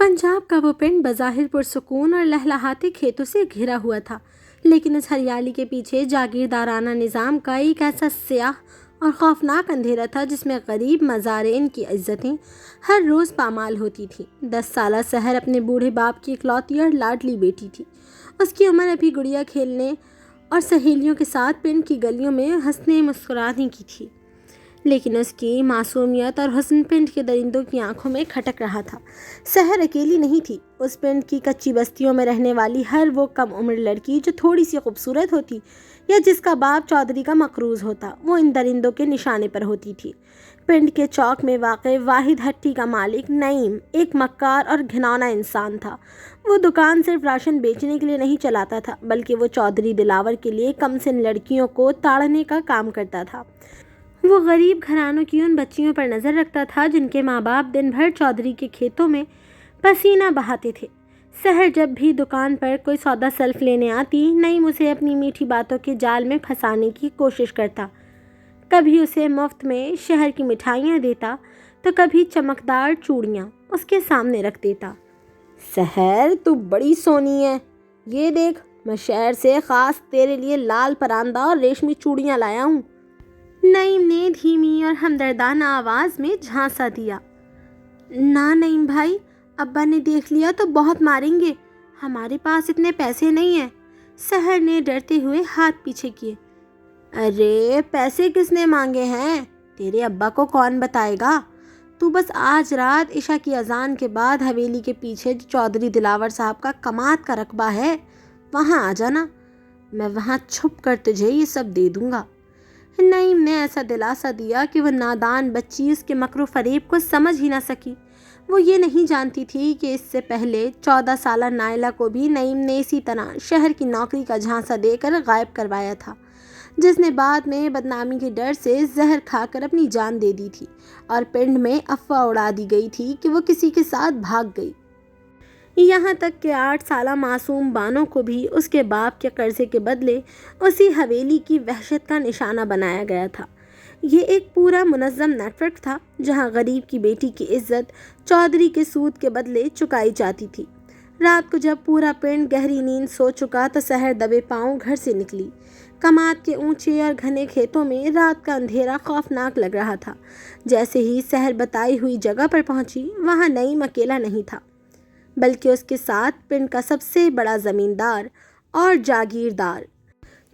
پنجاب کا وہ پنڈ بظاہر پرسکون اور لہلہاتے کھیتوں سے گھرا ہوا تھا، لیکن اس ہریالی کے پیچھے جاگیردارانہ نظام کا ایک ایسا سیاہ اور خوفناک اندھیرا تھا جس میں غریب مزارعین کی عزتیں ہر روز پامال ہوتی تھیں۔ 10 سالہ سحر اپنے بوڑھے باپ کی اکلوتی اور لاڈلی بیٹی تھی۔ اس کی عمر ابھی گڑیا کھیلنے اور سہیلیوں کے ساتھ پنڈ کی گلیوں میں ہنسنے مسکرانے کی تھی، لیکن اس کی معصومیت اور حسن پنڈ کے درندوں کی آنکھوں میں کھٹک رہا تھا۔ سحر اکیلی نہیں تھی، اس پنڈ کی کچی بستیوں میں رہنے والی ہر وہ کم عمر لڑکی جو تھوڑی سی خوبصورت ہوتی یا جس کا باپ چودھری کا مقروض ہوتا، وہ ان درندوں کے نشانے پر ہوتی تھی۔ پنڈ کے چوک میں واقع واحد ہٹی کا مالک نعیم ایک مکار اور گھناؤنا انسان تھا۔ وہ دکان صرف راشن بیچنے کے لیے نہیں چلاتا تھا، بلکہ وہ چودھری دلاور کے لیے کم سن لڑکیوں کو تاڑنے کا کام کرتا تھا۔ وہ غریب گھرانوں کی ان بچیوں پر نظر رکھتا تھا جن کے ماں باپ دن بھر چودھری کے کھیتوں میں پسینہ بہاتے تھے۔ سحر جب بھی دکان پر کوئی سودا سلف لینے آتی، نعیم اسے اپنی میٹھی باتوں کے جال میں پھنسانے کی کوشش کرتا۔ کبھی اسے مفت میں شہر کی مٹھائیاں دیتا تو کبھی چمکدار چوڑیاں اس کے سامنے رکھ دیتا۔ سحر، تو بڑی سونی ہے، یہ دیکھ، میں شہر سے خاص تیرے لیے لال پراندہ اور ریشمی چوڑیاں لایا ہوں۔ نعیم نے دھیمی اور ہمدردانہ آواز میں جھانسا دیا۔ نہ نعیم بھائی، ابا نے دیکھ لیا تو بہت ماریں گے، ہمارے پاس اتنے پیسے نہیں ہیں۔ سحر نے ڈرتے ہوئے ہاتھ پیچھے کیے۔ ارے پیسے کس نے مانگے ہیں؟ تیرے ابا کو کون بتائے گا؟ تو بس آج رات عشاء کی اذان کے بعد حویلی کے پیچھے جو چودھری دلاور صاحب کا کماد کا رقبہ ہے وہاں آ جانا، میں وہاں چھپ کر تجھے یہ سب دے دوں گا۔ نعیم نے ایسا دلاسا دیا کہ وہ نادان بچی اس کے مکر و فریب کو سمجھ ہی نہ سکی۔ وہ یہ نہیں جانتی تھی کہ اس سے پہلے 14 سالہ نائلہ کو بھی نعیم نے اسی طرح شہر کی نوکری کا جھانسا دے کر غائب کروایا تھا، جس نے بعد میں بدنامی کے ڈر سے زہر کھا کر اپنی جان دے دی تھی، اور پنڈ میں افواہ اڑا دی گئی تھی کہ وہ کسی کے ساتھ بھاگ گئی۔ یہاں تک کہ 8 سالہ معصوم بانو کو بھی اس کے باپ کے قرضے کے بدلے اسی حویلی کی وحشت کا نشانہ بنایا گیا تھا۔ یہ ایک پورا منظم نیٹ ورک تھا جہاں غریب کی بیٹی کی عزت چودھری کے سود کے بدلے چکائی جاتی تھی۔ رات کو جب پورا پنڈ گہری نیند سو چکا تو سحر دبے پاؤں گھر سے نکلی۔ کماد کے اونچے اور گھنے کھیتوں میں رات کا اندھیرا خوفناک لگ رہا تھا۔ جیسے ہی سحر بتائی ہوئی جگہ پر پہنچی، وہاں نعیم اکیلا نہیں تھا، بلکہ اس کے ساتھ پنڈ کا سب سے بڑا زمیندار اور جاگیردار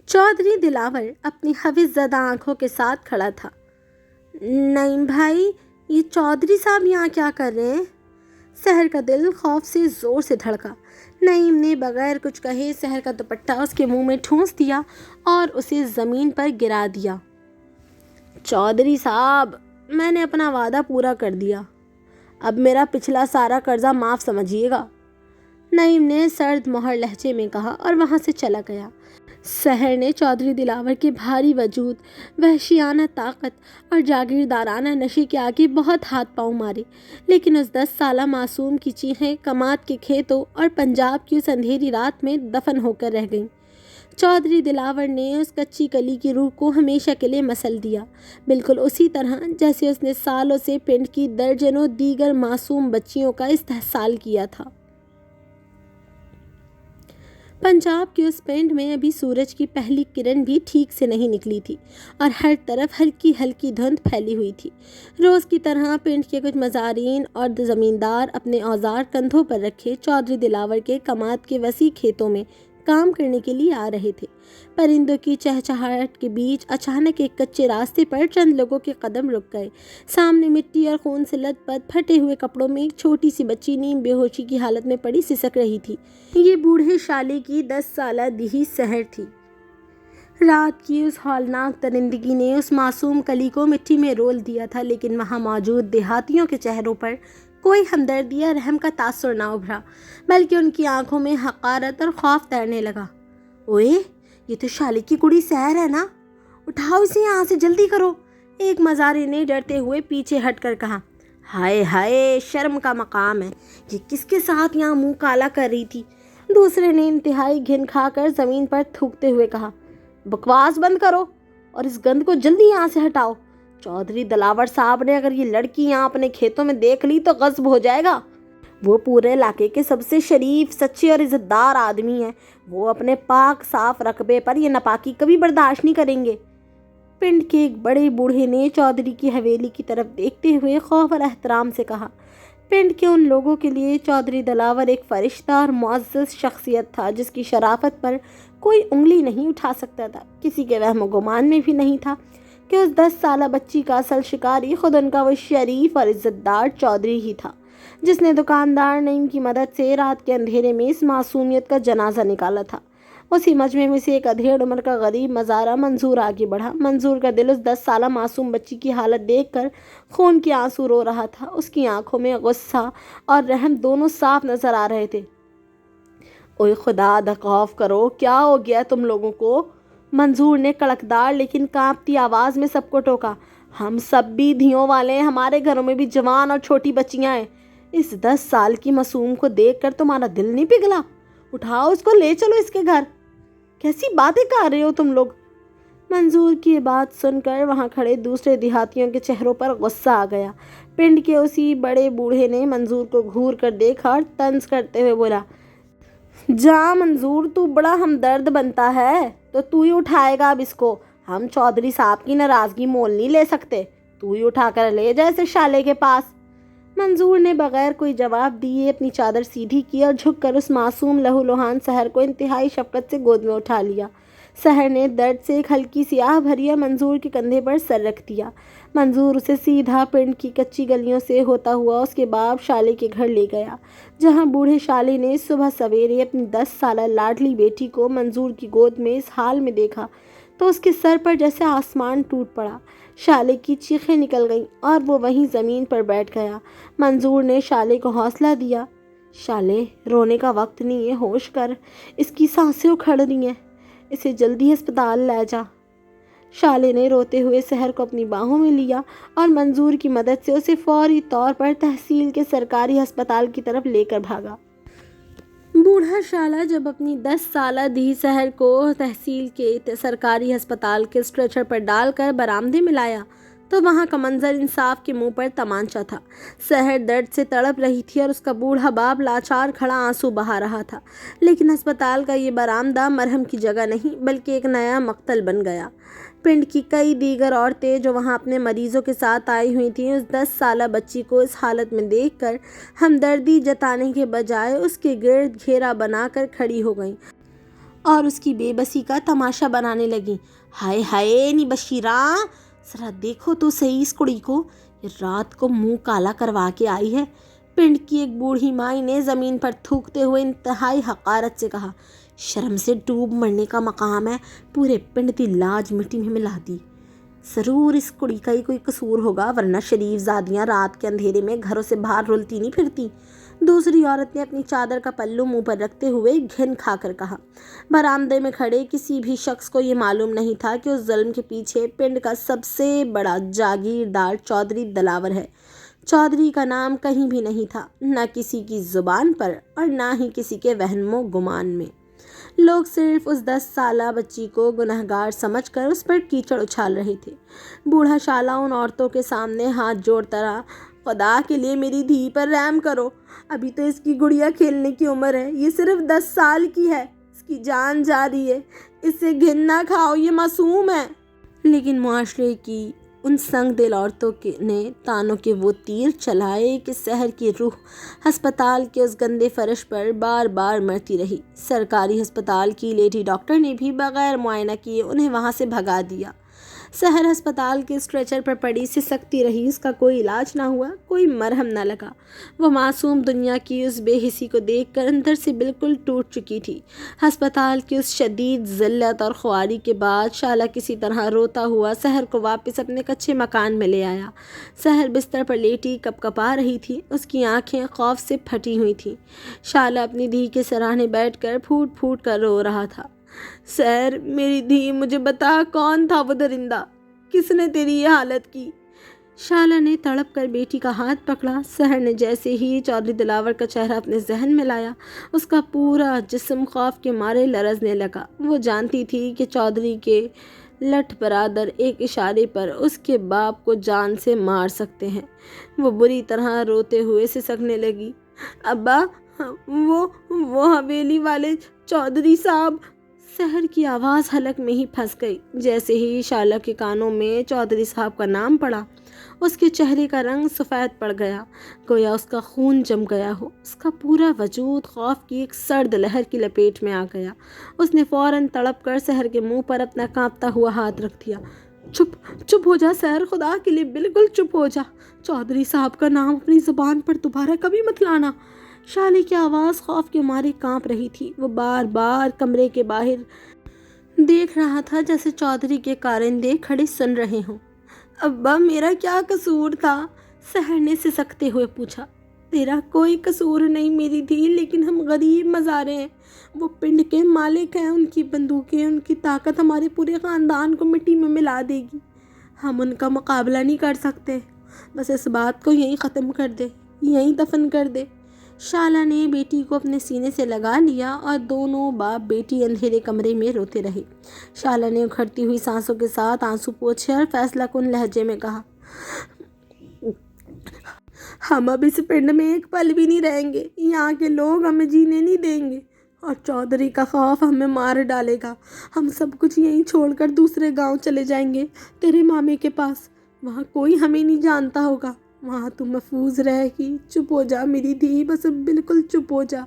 چودھری دلاور اپنی حوث زدہ آنکھوں کے ساتھ کھڑا تھا۔ نعیم بھائی، یہ چودھری صاحب یہاں کیا کر رہے ہیں؟ سحر کا دل خوف سے زور سے دھڑکا۔ نعیم نے بغیر کچھ کہے سحر کا دوپٹہ اس کے منہ میں ٹھونس دیا اور اسے زمین پر گرا دیا۔ چودھری صاحب، میں نے اپنا وعدہ پورا کر دیا، اب میرا پچھلا سارا قرضہ معاف سمجھیے گا، نعیم نے سرد مہر لہجے میں کہا اور وہاں سے چلا گیا۔ سحر نے چودھری دلاور کے بھاری وجود، وحشیانہ طاقت اور جاگیردارانہ نشے کے آگے بہت ہاتھ پاؤں مارے، لیکن اس 10 سالہ معصوم کی چیخیں کماد کے کھیتوں اور پنجاب کی اس اندھیری رات میں دفن ہو کر رہ گئیں۔ چودھری دلاور نے اس کچی کلی کی روح کو ہمیشہ کے لیے مسل دیا، بالکل اسی طرح جیسے اس نے سالوں سے پنڈ کی درجنوں دیگر معصوم بچیوں کا استحصال کیا تھا۔ پنجاب کے اس پنڈ میں ابھی سورج کی پہلی کرن بھی ٹھیک سے نہیں نکلی تھی اور ہر طرف ہلکی ہلکی دھند پھیلی ہوئی تھی۔ روز کی طرح پنڈ کے کچھ مزارعین اور زمیندار اپنے اوزار کندھوں پر رکھے چودھری دلاور کے کماد کے وسیع کھیتوں میں کام کرنے کے لیے آ رہے تھے۔ پرندوں کی چہچہاہٹ کے بیچ اچانک ایک کچے راستے پر چند لوگوں کے قدم رک گئے۔ سامنے مٹی اور خون سے لت پت پھٹے ہوئے کپڑوں میں ایک چھوٹی سی بچی نیم بے ہوشی کی حالت میں پڑی سسک رہی تھی۔ یہ بوڑھے شالے کی 10 سالہ دیہی سحر تھی۔ رات کی اس ہولناک درندگی نے اس معصوم کلی کو مٹی میں رول دیا تھا، لیکن وہاں موجود دیہاتیوں کے چہروں پر کوئی ہمدردی یا رحم کا تاثر نہ ابھرا، بلکہ ان کی آنکھوں میں حقارت اور خوف تیرنے لگا۔ اوئے، یہ تو شالے کی کڑی سحر ہے نا، اٹھاؤ اسے یہاں سے، جلدی کرو، ایک مزارے نے ڈرتے ہوئے پیچھے ہٹ کر کہا۔ ہائے ہائے، شرم کا مقام ہے، یہ کس کے ساتھ یہاں منہ کالا کر رہی تھی؟ دوسرے نے انتہائی گھن کھا کر زمین پر تھوکتے ہوئے کہا۔ بکواس بند کرو اور اس گند کو جلدی یہاں سے ہٹاؤ، چودھری دلاور صاحب نے اگر یہ لڑکی یہاں اپنے کھیتوں میں دیکھ لی تو غصب ہو جائے گا۔ وہ پورے علاقے کے سب سے شریف، سچے اور عزت دار آدمی ہیں۔ وہ اپنے پاک صاف رقبے پر یہ ناپاکی کبھی برداشت نہیں کریں گے۔ پنڈ کے ایک بڑے بوڑھے نے چودھری کی حویلی کی طرف دیکھتے ہوئے خوف اور احترام سے کہا۔ پنڈ کے ان لوگوں کے لیے چودھری دلاور ایک فرشتہ اور معزز شخصیت تھا جس کی شرافت پر کوئی انگلی نہیں اٹھا سکتا تھا۔ کسی کے وہم و گمان میں بھی نہیں تھا کہ اس 10 سالہ بچی کا اصل شکاری خود ان کا وہ شریف اور عزت دار چودھری ہی تھا جس نے دکاندار نعیم کی مدد سے رات کے اندھیرے میں اس معصومیت کا جنازہ نکالا تھا۔ اسی مجمع میں سے ایک ادھیڑ عمر کا غریب مزارہ منظور آگے بڑھا۔ منظور کا دل اس 10 سالہ معصوم بچی کی حالت دیکھ کر خون کے آنسو رو رہا تھا۔ اس کی آنکھوں میں غصہ اور رحم دونوں صاف نظر آ رہے تھے۔ اوئے خدا، دخوف کرو، کیا ہو گیا تم لوگوں کو؟ منظور نے کڑکدار لیکن کانپتی آواز میں سب کو ٹوکا۔ ہم سب بھی دھیوں والے ہیں، ہمارے گھروں میں بھی جوان اور چھوٹی بچیاں ہیں۔ اس 10 سال کی معصوم کو دیکھ کر تمہارا دل نہیں پگھلا؟ اٹھاؤ اس کو، لے چلو اس کے گھر۔ کیسی باتیں کر رہے ہو تم لوگ؟ منظور کی یہ بات سن کر وہاں کھڑے دوسرے دیہاتیوں کے چہروں پر غصہ آ گیا۔ پنڈ کے اسی بڑے بوڑھے نے منظور کو گھور کر دیکھا اور طنز کرتے ہوئے بولا، جاں منظور، تو بڑا ہمدرد بنتا ہے تو ہی اٹھائے گا اب اس کو۔ ہم چودھری صاحب کی ناراضگی مول نہیں لے سکتے، تو ہی اٹھا کر لے جا اسے شالے کے پاس۔ منظور نے بغیر کوئی جواب دیے اپنی چادر سیدھی کی اور جھک کر اس معصوم لہو لہان سحر کو انتہائی شفقت سے گود میں اٹھا لیا۔ سحر نے درد سے ایک ہلکی سی آہ بھری منظور کے کندھے پر سر رکھ دیا۔ منظور اسے سیدھا پنڈ کی کچی گلیوں سے ہوتا ہوا اس کے باپ شالے کے گھر لے گیا، جہاں بوڑھے شالے نے صبح سویرے اپنی 10 سالہ لاڈلی بیٹی کو منظور کی گود میں اس حال میں دیکھا تو اس کے سر پر جیسے آسمان ٹوٹ پڑا۔ شالے کی چیخیں نکل گئیں اور وہ وہیں زمین پر بیٹھ گیا۔ منظور نے شالے کو حوصلہ دیا، شالے، رونے کا وقت نہیں ہے، ہوش کر، اس کی سانسیں اکھڑ رہی ہیں، اسے جلدی ہسپتال لے جا۔ شالے نے روتے ہوئے سحر کو اپنی باہوں میں لیا اور منظور کی مدد سے اسے فوری طور پر تحصیل کے سرکاری ہسپتال کی طرف لے کر بھاگا۔ بوڑھا شالہ جب اپنی 10 سالہ دھی سحر کو تحصیل کے سرکاری ہسپتال کے اسٹریچر پر ڈال کر برآمدے میں لایا تو وہاں کا منظر انصاف کے منہ پر تمانچہ تھا۔ سحر درد سے تڑپ رہی تھی اور اس کا بوڑھا باپ لاچار کھڑا آنسو بہا رہا تھا، لیکن ہسپتال کا یہ برآمدہ مرہم کی جگہ نہیں بلکہ ایک نیا مقتل بن گیا۔ پنڈ کی کئی دیگر عورتیں جو وہاں اپنے مریضوں کے ساتھ آئی ہوئی تھیں، اس 10 سالہ بچی کو اس حالت میں دیکھ کر ہمدردی جتانے کے بجائے اس کے گرد گھیرا بنا کر کھڑی ہو گئیں اور اس کی بے بسی کا تماشا بنانے لگیں۔ ہائے ہائے نی بشیراں، ذرا دیکھو تو صحیح اس کڑی کو، یہ رات کو منہ کالا کروا کے آئی ہے۔ پنڈ کی ایک بوڑھی مائی نے زمین پر تھوکتے ہوئے انتہائی حقارت سے کہا، شرم سے ڈوب مرنے کا مقام ہے، پورے پنڈ کی لاج مٹی میں ملا دی۔ ضرور اس کڑی کا ہی کوئی قصور ہوگا، ورنہ شریف زادیاں رات کے اندھیرے میں گھروں سے باہر رلتی نہیں پھرتی۔ دوسری عورت نے اپنی چادر کا پلو منہ پر رکھتے ہوئے گھن کھا کر کہا۔ برآمدے میں کھڑے کسی بھی شخص کو یہ معلوم نہیں تھا کہ اس ظلم کے پیچھے پنڈ کا سب سے بڑا جاگیردار چودھری دلاور ہے۔ چودھری کا نام کہیں بھی نہیں تھا، نہ کسی کی زبان پر اور نہ ہی کسی کے وہم و گمان میں۔ لوگ صرف اس 10 سالہ بچی کو گنہگار سمجھ کر اس پر کیچڑ اچھال رہے تھے۔ بوڑھا شالہ ان عورتوں کے سامنے ہاتھ جوڑتا رہا، خدا کے لیے میری دھی پر رحم کرو، ابھی تو اس کی گڑیا کھیلنے کی عمر ہے، یہ صرف 10 سال کی ہے، اس کی جان جا رہی ہے، اس سے گھن نہ کھاؤ، یہ معصوم ہے۔ لیکن معاشرے کی ان سنگ دل عورتوں نے تانوں کے وہ تیر چلائے کہ سحر کی روح ہسپتال کے اس گندے فرش پر بار بار مرتی رہی۔ سرکاری ہسپتال کی لیڈی ڈاکٹر نے بھی بغیر معائنہ کیے انہیں وہاں سے بھگا دیا۔ سحر ہسپتال کے اسٹریچر پر پڑی سسکتی رہی، اس کا کوئی علاج نہ ہوا، کوئی مرہم نہ لگا۔ وہ معصوم دنیا کی اس بے حسی کو دیکھ کر اندر سے بالکل ٹوٹ چکی تھی۔ ہسپتال کی اس شدید ذلت اور خواری کے بعد شالہ کسی طرح روتا ہوا سحر کو واپس اپنے کچے مکان میں لے آیا۔ سحر بستر پر لیٹی کپ کپا رہی تھی، اس کی آنکھیں خوف سے پھٹی ہوئی تھیں۔ شالہ اپنی دھی کے سراہنے بیٹھ کر پھوٹ پھوٹ کر رو رہا تھا، سحر میری دھی، مجھے بتا کون تھا وہ درندہ، کس نے تیری یہ حالت کی؟ شالہ نے تڑپ کر بیٹی کا ہاتھ پکڑا۔ سحر نے جیسے ہی چودھری دلاور کا چہرہ اپنے ذہن میں لایا، اس کا پورا جسم خوف کے مارے لرزنے لگا۔ وہ جانتی تھی کہ چودھری کے لٹھ برادر ایک اشارے پر اس کے باپ کو جان سے مار سکتے ہیں۔ وہ بری طرح روتے ہوئے سسکنے لگی، ابا وہ حویلی والے چودھری صاحب۔ سحر کی آواز حلق میں ہی پھنس گئی۔ جیسے ہی شالہ کے کانوں میں چودھری صاحب کا نام پڑا، اس کے چہرے کا رنگ سفید پڑ گیا، گویا اس کا خون جم گیا ہو۔ اس کا پورا وجود خوف کی ایک سرد لہر کی لپیٹ میں آ گیا۔ اس نے فوراً تڑپ کر سحر کے منہ پر اپنا کانپتا ہوا ہاتھ رکھ دیا۔ چپ ہو جا سحر، خدا کے لیے بالکل چپ ہو جا۔ چودھری صاحب کا نام اپنی زبان پر دوبارہ کبھی مت لانا۔ شالے کی آواز خوف کے مارے کانپ رہی تھی۔ وہ بار بار کمرے کے باہر دیکھ رہا تھا، جیسے چودھری کے کارندے کھڑے سن رہے ہوں۔ ابا میرا کیا قصور تھا؟ سحر نے سسکتے ہوئے پوچھا۔ تیرا کوئی قصور نہیں میری دھی، لیکن ہم غریب مزارے ہیں۔ وہ پنڈ کے مالک ہیں، ان کی بندوقیں، ان کی طاقت ہمارے پورے خاندان کو مٹی میں ملا دے گی۔ ہم ان کا مقابلہ نہیں کر سکتے۔ بس اس بات کو یہیں ختم کر دے، یہیں دفن کر دے۔ شالہ نے بیٹی کو اپنے سینے سے لگا لیا اور دونوں باپ بیٹی اندھیرے کمرے میں روتے رہے۔ شالہ نے اکھڑتی ہوئی سانسوں کے ساتھ آنسو پوچھے اور فیصلہ کن لہجے میں کہا، ہم اب اس پنڈ میں ایک پل بھی نہیں رہیں گے۔ یہاں کے لوگ ہمیں جینے نہیں دیں گے، اور چودھری کا خوف ہمیں مار ڈالے گا۔ ہم سب کچھ یہیں چھوڑ کر دوسرے گاؤں چلے جائیں گے، تیرے مامے کے پاس۔ وہاں کوئی ہمیں نہیں جانتا ہوگا، وہاں تو محفوظ رہے گی۔ چپ ہو جا میری دھی، بس بالکل چپ ہو جا۔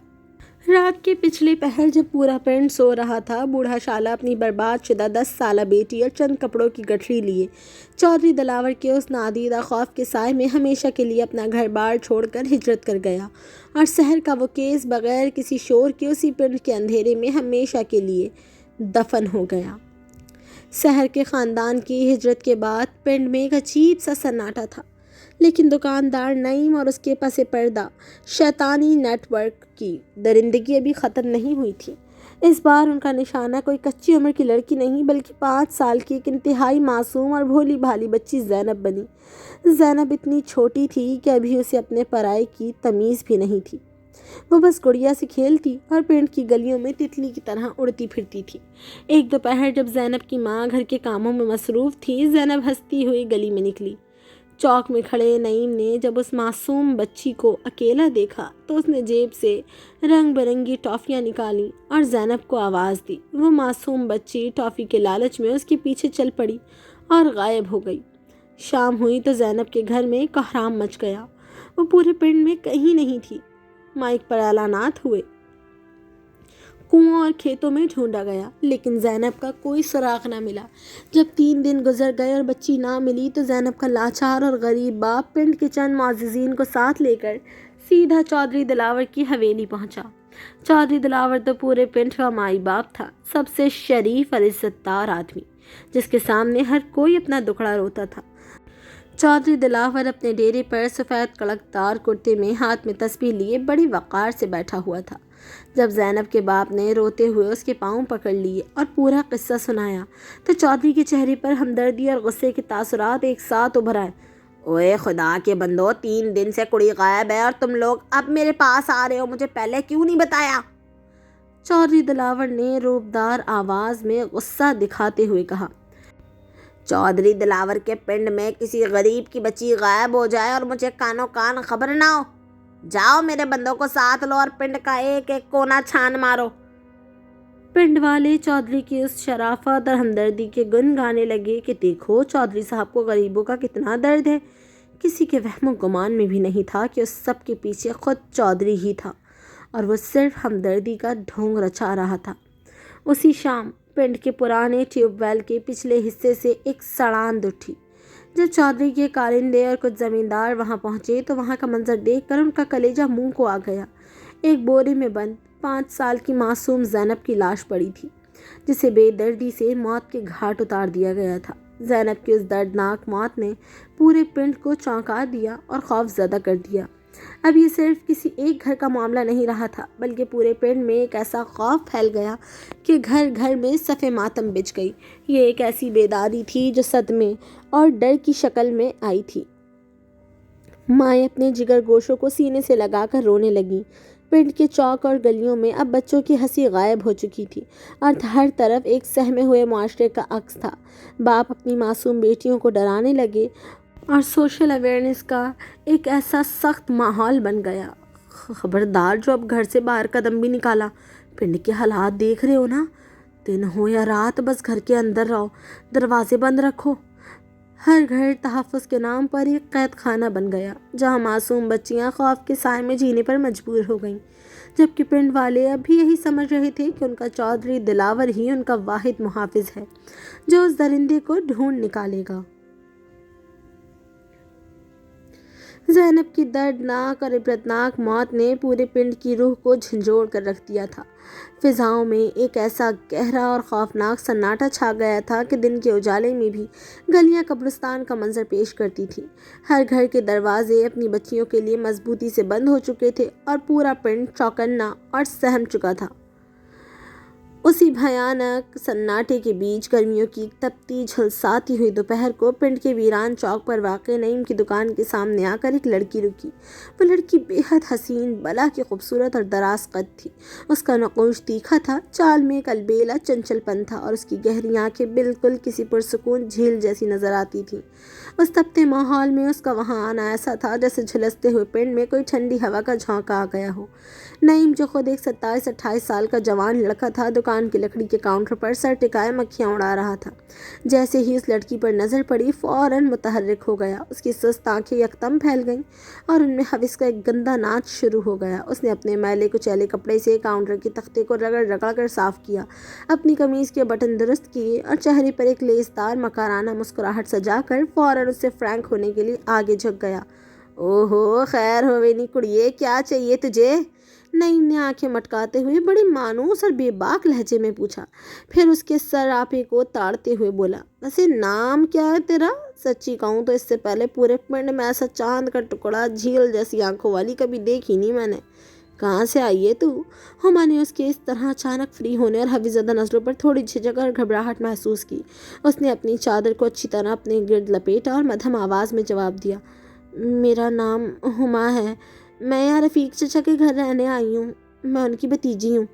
رات کے پچھلے پہر جب پورا پنڈ سو رہا تھا، بوڑھا شالہ اپنی برباد شدہ 10 سالہ بیٹی اور چند کپڑوں کی گٹھڑی لیے چودھری دلاور کے اس نادیدہ خوف کے سائے میں ہمیشہ کے لیے اپنا گھر بار چھوڑ کر ہجرت کر گیا، اور سحر کا وہ کیس بغیر کسی شور کے اسی پنڈ کے اندھیرے میں ہمیشہ کے لیے دفن ہو گیا۔ سحر کے خاندان کی ہجرت کے بعد پنڈ میں ایک عجیب سا سناٹا تھا، لیکن دکاندار نعیم اور اس کے پس پردہ شیطانی نیٹ ورک کی درندگی ابھی ختم نہیں ہوئی تھی۔ اس بار ان کا نشانہ کوئی کچی عمر کی لڑکی نہیں، بلکہ 5 سال کی ایک انتہائی معصوم اور بھولی بھالی بچی زینب بنی۔ زینب اتنی چھوٹی تھی کہ ابھی اسے اپنے پرائے کی تمیز بھی نہیں تھی۔ وہ بس گڑیا سے کھیلتی اور پنڈ کی گلیوں میں تتلی کی طرح اڑتی پھرتی تھی۔ ایک دوپہر جب زینب کی ماں گھر کے کاموں میں مصروف تھی، زینب ہنستی ہوئی گلی میں نکلی۔ چوک میں کھڑے نعیم نے جب اس معصوم بچی کو اکیلا دیکھا تو اس نے جیب سے رنگ برنگی ٹافیاں نکالی اور زینب کو آواز دی۔ وہ معصوم بچی ٹافی کے لالچ میں اس کے پیچھے چل پڑی اور غائب ہو گئی۔ شام ہوئی تو زینب کے گھر میں کہرام مچ گیا۔ وہ پورے پنڈ میں کہیں نہیں تھی۔ مائک پر اعلانات ہوئے، کنووں اور کھیتوں میں ڈھونڈا گیا، لیکن زینب کا کوئی سراغ نہ ملا۔ جب 3 دن گزر گئے اور بچی نہ ملی تو زینب کا لاچار اور غریب باپ پنڈ کے چند معززین کو ساتھ لے کر سیدھا چودھری دلاور کی حویلی پہنچا۔ چودھری دلاور تو پورے پنڈ کا مائی باپ تھا، سب سے شریف اور عزت دار آدمی، جس کے سامنے ہر کوئی اپنا دکھڑا روتا تھا۔ چودھری دلاور اپنے ڈیرے پر سفید کڑکدار کرتے میں ہاتھ میں تسبیح لیے بڑی وقار سے بیٹھا ہوا تھا۔ جب زینب کے باپ نے روتے ہوئے اس کے پاؤں پکڑ لیے اور پورا قصہ سنایا تو چودھری کے چہرے پر ہمدردی اور غصے کے تاثرات ایک ساتھ ابھر آئے۔ اوے خدا کے بندو، 3 دن سے کڑی غائب ہے اور تم لوگ اب میرے پاس آ رہے ہو، مجھے پہلے کیوں نہیں بتایا؟ چودھری دلاور نے روبدار آواز میں غصہ دکھاتے ہوئے کہا۔ چودھری دلاور کے پنڈ میں کسی غریب کی بچی غائب ہو جائے اور مجھے کانوں کان خبر نہ ہو؟ جاؤ میرے بندوں کو ساتھ لو اور پنڈ کا ایک ایک کونا چھان مارو۔ پنڈ والے چودھری کی اس شرافت اور ہمدردی کے گن گانے لگے کہ دیکھو چودھری صاحب کو غریبوں کا کتنا درد ہے۔ کسی کے وہم و گمان میں بھی نہیں تھا کہ اس سب کے پیچھے خود چودھری ہی تھا، اور وہ صرف ہمدردی کا ڈھونگ رچا رہا تھا۔ اسی شام پنڈ کے پرانے ٹیوب ویل کے پچھلے حصے سے ایک سڑاند اٹھی۔ جب چودھری کے کارندے اور کچھ زمیندار وہاں پہنچے تو وہاں کا منظر دیکھ کر ان کا کلیجہ منہ کو آ گیا۔ ایک بورے میں بند 5 سال کی معصوم زینب کی لاش پڑی تھی، جسے بے دردی سے موت کے گھاٹ اتار دیا گیا تھا۔ زینب کی اس دردناک موت نے پورے پنڈ کو چونکا دیا اور خوف زدہ کر دیا۔ اب یہ صرف کسی ایک گھر کا معاملہ نہیں رہا تھا، بلکہ پورے پنڈ میں ایک ایسا خوف پھیل گیا کہ گھر گھر میں صف ماتم بچھ گئی۔ یہ ایک ایسی بیداری تھی جو صدمے اور ڈر کی شکل میں آئی تھی۔ مائیں اپنے جگر گوشوں کو سینے سے لگا کر رونے لگیں۔ پنڈ کے چوک اور گلیوں میں اب بچوں کی ہنسی غائب ہو چکی تھی اور ہر طرف ایک سہمے ہوئے معاشرے کا عکس تھا۔ باپ اپنی معصوم بیٹیوں کو ڈرانے لگے اور سوشل اویئرنیس کا ایک ایسا سخت ماحول بن گیا۔ خبردار جو اب گھر سے باہر قدم بھی نکالا، پنڈ کے حالات دیکھ رہے ہو نا، دن ہو یا رات بس گھر کے اندر رہو، دروازے بند رکھو۔ ہر گھر تحفظ کے نام پر ایک قید خانہ بن گیا، جہاں معصوم بچیاں خوف کے سائے میں جینے پر مجبور ہو گئیں، جبکہ پنڈ والے اب بھی یہی سمجھ رہے تھے کہ ان کا چودھری دلاور ہی ان کا واحد محافظ ہے جو اس درندے کو ڈھونڈ نکالے گا۔ زینب کی دردناک اور عبرتناک موت نے پورے پنڈ کی روح کو جھنجھوڑ کر رکھ دیا تھا۔ فضاؤں میں ایک ایسا گہرا اور خوفناک سناٹا چھا گیا تھا کہ دن کے اجالے میں بھی گلیاں قبرستان کا منظر پیش کرتی تھیں۔ ہر گھر کے دروازے اپنی بچیوں کے لیے مضبوطی سے بند ہو چکے تھے اور پورا پنڈ چوکنا اور سہم چکا تھا۔ اسی بھیانک سناٹے کے بیچ گرمیوں کی تپتی جھلساتی ہوئی دوپہر کو پنڈ کے ویران چوک پر واقع نعیم کی دکان کے سامنے آ کر ایک لڑکی رکی۔ وہ لڑکی بے حد حسین، بلا کی خوبصورت اور دراز قد تھی۔ اس کا نقوش تیکھا تھا، چال میں ایک البیلا چنچل پن تھا اور اس کی گہری آنکھیں بالکل کسی پرسکون جھیل جیسی نظر آتی تھیں۔ اس تپتے ماحول میں اس کا وہاں آنا ایسا تھا جیسے جھلستے ہوئے پنڈ میں کوئی ٹھنڈی ہوا کا جھونکا آ گیا ہو۔ نعیم جو خود ایک 27-28 سال کا جوان لڑکا تھا، دکان کی لکڑی کے کاؤنٹر پر سر ٹکائے مکھیاں اڑا رہا تھا۔ جیسے ہی اس لڑکی پر نظر پڑی فوراً متحرک ہو گیا۔ اس کی سست آنکھیں یکدم پھیل گئیں اور ان میں ہوس کا ایک گندا ناچ شروع ہو گیا۔ اس نے اپنے میلے کچیلے کپڑے سے کاؤنٹر کے تختے کو رگڑ رگڑ کر صاف کیا، اپنی قمیض کے بٹن درست کیے اور چہرے پر ایک لیسدار مکارانہ مسکراہٹ سجا کر فوراً اس سے فرینک ہونے کے لیے آگے جھک گیا۔ اوہو، خیر ہوئے نی کڑیے، کیا چاہیے تجھے؟ نعیم نے آنکھیں مٹکاتے ہوئے بڑی مانوس اور بے باک لہجے میں پوچھا، پھر اس کے سراپے کو تاڑتے ہوئے بولا، ویسے نام کیا ہے تیرا؟ سچی کہوں تو اس سے پہلے پورے پنڈ میں ایسا چاند کا ٹکڑا جھیل جیسی آنکھوں والی کبھی دیکھی نہیں میں نے۔ کہاں سے آئی ہے تو؟ ہما نے اس کے اس طرح اچانک فری ہونے اور حوی زدہ نظروں پر تھوڑی جھجک اور گھبراہٹ محسوس کی۔ اس نے اپنی چادر کو اچھی طرح اپنے گرد لپیٹا اور مدھم آواز میں جواب دیا، میرا نام ہما ہے، میں یہاں رفیق چچا کے گھر رہنے آئی ہوں، میں ان کی بھتیجی ہوں۔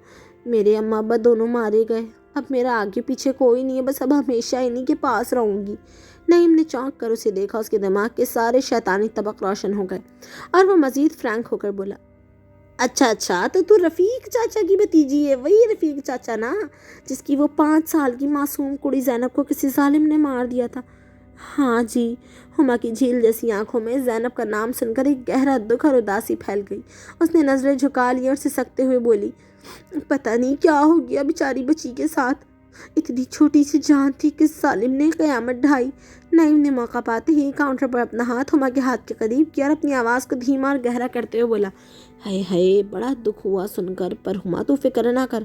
میرے اماں ابا دونوں مارے گئے، اب میرا آگے پیچھے کوئی نہیں ہے، بس اب ہمیشہ انہی کے پاس رہوں گی۔ نعیم نے چونک کر اسے دیکھا، اس کے دماغ کے سارے شیطانی طبق روشن ہو گئے اور وہ مزید فرینک ہو کر بولا، اچھا تو رفیق چاچا کی بھتیجی ہے، وہی رفیق چاچا نا جس کی وہ 5 سال کی معصوم کڑی زینب کو کسی ظالم نے مار دیا تھا؟ ہاں جی۔ ہما کی جھیل جیسی آنکھوں میں زینب کا نام سن کر ایک گہرا دکھ اور اداسی پھیل گئی۔ اس نے نظریں جھکا لی اور سسکتے ہوئے بولی، پتہ نہیں کیا ہو گیا بیچاری بچی کے ساتھ، اتنی چھوٹی سی جان تھی، کس ظالم نے قیامت ڈھائی۔ نعیم نے موقع پاتے ہی کاؤنٹر پر اپنا ہاتھ ہما کے ہاتھ کے قریب کیا اور اپنی آواز کو دھیما اور گہرا کرتے ہوئے بولا، ہائے ہائے، بڑا دکھ ہوا سن کر، پر ہما تو فکر نہ کر،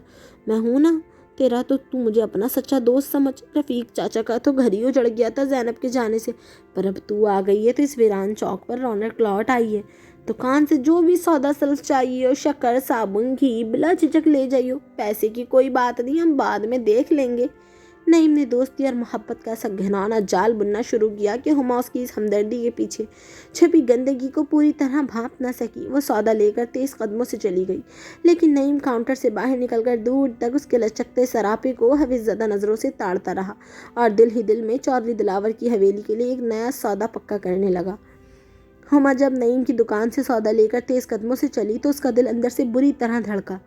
میں ہوں نا تیرا، تو مجھے اپنا سچا دوست سمجھ۔ رفیق چاچا کا تو گھر ہی اجڑ گیا تھا زینب کے جانے سے، پر اب تو آ گئی ہے تو اس ویران چوک پر رونق لوٹ آئی ہے۔ دکان سے جو بھی سودا سلف چاہیے ہو، شکر، صابن، گھی، بلا جھجک لے جائیو، پیسے کی کوئی بات نہیں، ہم بعد میں دیکھ لیں گے۔ نعیم نے دوستی اور محبت کا ایسا گھناؤنا جال بننا شروع کیا کہ ہما اس کی اس ہمدردی کے پیچھے چھپی گندگی کو پوری طرح بھانپ نہ سکی۔ وہ سودا لے کر تیز قدموں سے چلی گئی، لیکن نعیم کاؤنٹر سے باہر نکل کر دور تک اس کے لچکتے سراپے کو حوث زدہ نظروں سے تاڑتا رہا اور دل ہی دل میں چودھری دلاور کی حویلی کے لیے ایک نیا سودا پکا کرنے لگا۔ ہما جب نعیم کی دکان سے سودا لے کر تیز قدموں سے چلی تو اس کا دل اندر سے بری طرح دھڑکا۔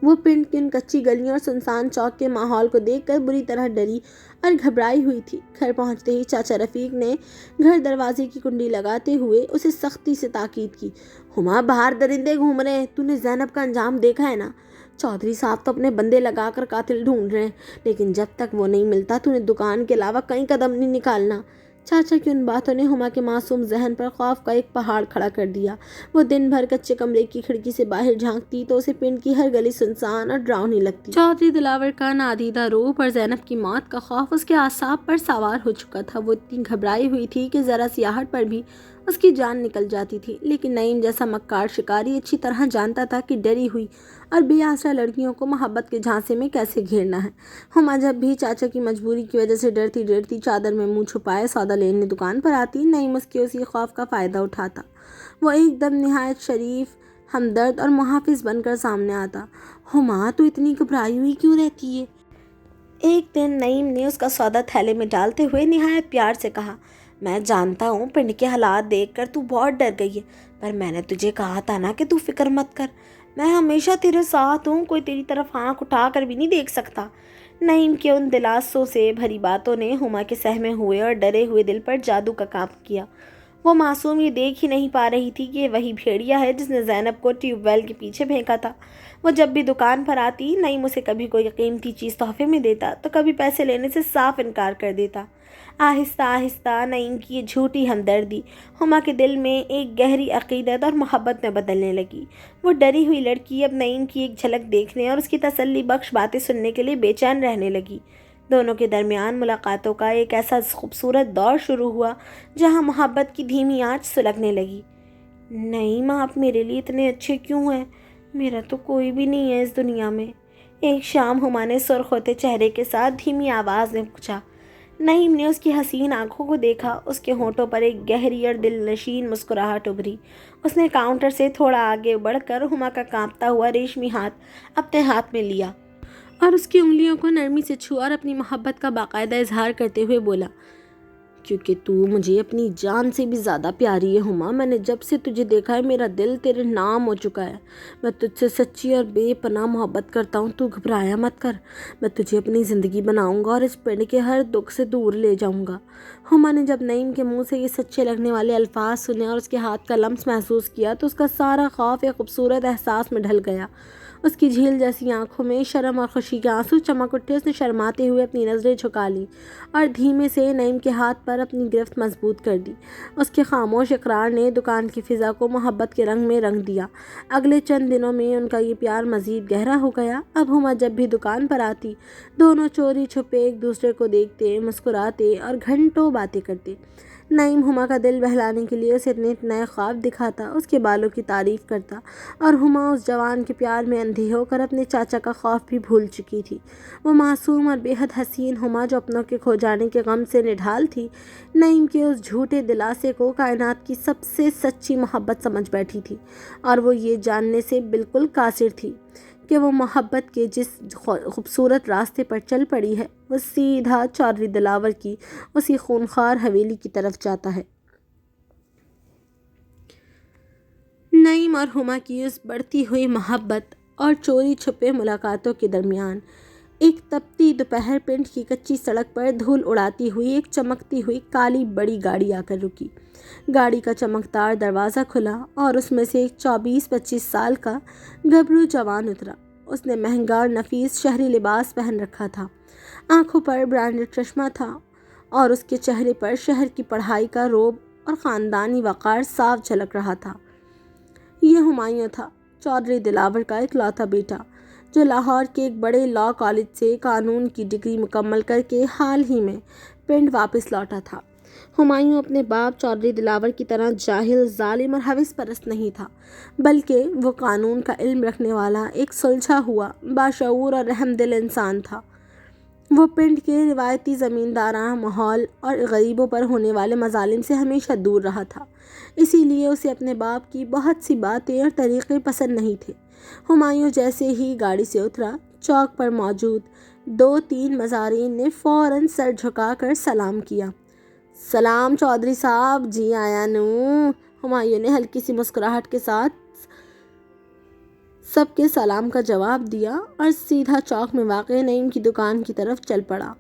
وہ پنڈ کی ان کچی گلیوں اور سنسان چوک کے ماحول کو دیکھ کر بری طرح ڈری اور گھبرائی ہوئی تھی۔ گھر پہنچتے ہی چاچا رفیق نے گھر دروازے کی کنڈی لگاتے ہوئے اسے سختی سے تاکید کی، ہما باہر درندے گھوم رہے ہیں، تو نے زینب کا انجام دیکھا ہے نا؟ چودھری صاحب تو اپنے بندے لگا کر قاتل ڈھونڈ رہے ہیں، لیکن جب تک وہ نہیں ملتا تو نے دکان کے علاوہ کہیں قدم نہیں نکالنا۔ چاچا کی ان باتوں نے ہما کے معصوم ذہن پر خوف کا ایک پہاڑ کھڑا کر دیا۔ وہ دن بھر کچے کمرے کی کھڑکی سے باہر جھانکتی تو اسے پنڈ کی ہر گلی سنسان اور ڈراؤنی لگتی۔ چودھری دلاور کا نادیدہ روپ اور زینب کی موت کا خوف اس کے اعصاب پر سوار ہو چکا تھا۔ وہ اتنی گھبرائی ہوئی تھی کہ ذرا سی آہٹ پر بھی اس کی جان نکل جاتی تھی، لیکن نعیم جیسا مکار شکاری اچھی طرح جانتا تھا کہ ڈری ہوئی اور بے آسرا لڑکیوں کو محبت کے جھانسے میں کیسے گھیرنا ہے۔ ہما جب بھی چاچا کی مجبوری کی وجہ سے ڈرتی ڈرتی چادر میں منہ چھپائے سودا لینے دکان پر آتی، نعیم اس کے اسی خوف کا فائدہ اٹھاتا۔ وہ ایک دم نہایت شریف، ہمدرد اور محافظ بن کر سامنے آتا۔ ہما تو اتنی گھبرائی ہوئی کیوں رہتی ہے؟ ایک دن نعیم نے اس کا سودا تھیلے میں ڈالتے ہوئے نہایت پیار سے کہا، میں جانتا ہوں پنڈ کے حالات دیکھ کر تو بہت ڈر گئی ہے، پر میں نے تجھے کہا تھا نا کہ تو فکر مت کر، میں ہمیشہ تیرے ساتھ ہوں، کوئی تیری طرف آنکھ اٹھا کر بھی نہیں دیکھ سکتا۔ نعیم کے ان دلاسوں سے بھری باتوں نے ہما کے سہمے ہوئے اور ڈرے ہوئے دل پر جادو کا کام کیا۔ وہ معصوم یہ دیکھ ہی نہیں پا رہی تھی کہ یہ وہی بھیڑیا ہے جس نے زینب کو ٹیوب ویل کے پیچھے پھینکا تھا۔ وہ جب بھی دکان پر آتی، نعیم اسے کبھی کوئی قیمتی چیز تحفے میں دیتا تو کبھی پیسے لینے سے صاف انکار کر دیتا۔ آہستہ آہستہ نعیم کی یہ جھوٹی ہمدردی ہما کے دل میں ایک گہری عقیدت اور محبت میں بدلنے لگی۔ وہ ڈری ہوئی لڑکی اب نعیم کی ایک جھلک دیکھنے اور اس کی تسلی بخش باتیں سننے کے لیے بے چین رہنے لگی۔ دونوں کے درمیان ملاقاتوں کا ایک ایسا خوبصورت دور شروع ہوا جہاں محبت کی دھیمی آنچ سلگنے لگی۔ نعیم، آپ میرے لیے اتنے اچھے کیوں ہیں؟ میرا تو کوئی بھی نہیں ہے اس دنیا میں، ایک شام ہما نے سرخ ہوتے چہرے کے ساتھ دھیمی آواز میں پوچھا۔ نعیم نے اس کی حسین آنکھوں کو دیکھا، اس کے ہونٹوں پر ایک گہری اور دل نشین مسکراہٹ ابھری۔ اس نے کاؤنٹر سے تھوڑا آگے بڑھ کر ہما کا کانپتا ہوا ریشمی ہاتھ اپنے ہاتھ میں لیا اور اس کی انگلیوں کو نرمی سے چھوا اور اپنی محبت کا باقاعدہ اظہار کرتے ہوئے بولا، کیونکہ تو مجھے اپنی جان سے بھی زیادہ پیاری ہے ہما۔ میں نے جب سے تجھے دیکھا ہے میرا دل تیرے نام ہو چکا ہے۔ میں تجھ سے سچی اور بے پناہ محبت کرتا ہوں، تو گھبرایا مت کر، میں تجھے اپنی زندگی بناؤں گا اور اس پنڈ کے ہر دکھ سے دور لے جاؤں گا۔ ہما نے جب نعیم کے منہ سے یہ سچے لگنے والے الفاظ سنے اور اس کے ہاتھ کا لمس محسوس کیا تو اس کا سارا خوف ایک خوبصورت احساس میں ڈھل گیا۔ اس کی جھیل جیسی آنکھوں میں شرم اور خوشی کے آنسو چمک اٹھے۔ اس نے شرماتے ہوئے اپنی نظریں جھکا لیں اور دھیمے سے نعیم کے ہاتھ پر اپنی گرفت مضبوط کر دی۔ اس کے خاموش اقرار نے دکان کی فضا کو محبت کے رنگ میں رنگ دیا۔ اگلے چند دنوں میں ان کا یہ پیار مزید گہرا ہو گیا۔ اب ہما جب بھی دکان پر آتی، دونوں چوری چھپے ایک دوسرے کو دیکھتے، مسکراتے اور گھنٹوں باتیں کرتے۔ نعیم ہما کا دل بہلانے کے لیے اسے اتنے نئے خواب دکھاتا، اس کے بالوں کی تعریف کرتا، اور ہما اس جوان کے پیار میں اندھی ہو کر اپنے چاچا کا خوف بھی بھول چکی تھی۔ وہ معصوم اور بے حد حسین ہما جو اپنوں کے کھو جانے کے غم سے نڈھال تھی، نعیم کے اس جھوٹے دلاسے کو کائنات کی سب سے سچی محبت سمجھ بیٹھی تھی، اور وہ یہ جاننے سے بالکل قاصر تھی کہ وہ محبت کے جس خوبصورت راستے پر چل پڑی ہے وہ سیدھا چودھری دلاور کی اسی خونخوار حویلی کی طرف جاتا ہے۔ نعیم اور ہما کی اس بڑھتی ہوئی محبت اور چوری چھپے ملاقاتوں کے درمیان ایک تپتی دوپہر پنڈ کی کچی سڑک پر دھول اڑاتی ہوئی ایک چمکتی ہوئی کالی بڑی گاڑی آ کر رکی۔ گاڑی کا چمکدار دروازہ کھلا اور اس میں سے ایک 24-25 سال کا گبرو جوان اترا۔ اس نے مہنگا اور نفیس شہری لباس پہن رکھا تھا، آنکھوں پر برانڈڈ چشمہ تھا اور اس کے چہرے پر شہر کی پڑھائی کا رعب اور خاندانی وقار صاف جھلک رہا تھا۔ یہ ہمایوں تھا، چودھری دلاور کا اکلوتا بیٹا، جو لاہور کے ایک بڑے لاء کالج سے قانون کی ڈگری مکمل کر کے حال ہی میں پنڈ واپس لوٹا تھا۔ ہمایوں اپنے باپ چودھری دلاور کی طرح جاہل، ظالم اور ہوس پرست نہیں تھا، بلکہ وہ قانون کا علم رکھنے والا ایک سلجھا ہوا، باشعور اور رحم دل انسان تھا۔ وہ پنڈ کے روایتی زمیندارانہ ماحول اور غریبوں پر ہونے والے مظالم سے ہمیشہ دور رہا تھا، اسی لیے اسے اپنے باپ کی بہت سی باتیں اور طریقے پسند نہیں تھے۔ ہمایوں جیسے ہی گاڑی سے اترا، چوک پر موجود 2-3 مزارین نے فوراً سر جھکا کر سلام کیا۔ سلام چودھری صاحب، جی آیا نو۔ ہمایوں نے ہلکی سی مسکراہٹ کے ساتھ سب کے سلام کا جواب دیا اور سیدھا چوک میں واقع نعیم کی دکان کی طرف چل پڑا۔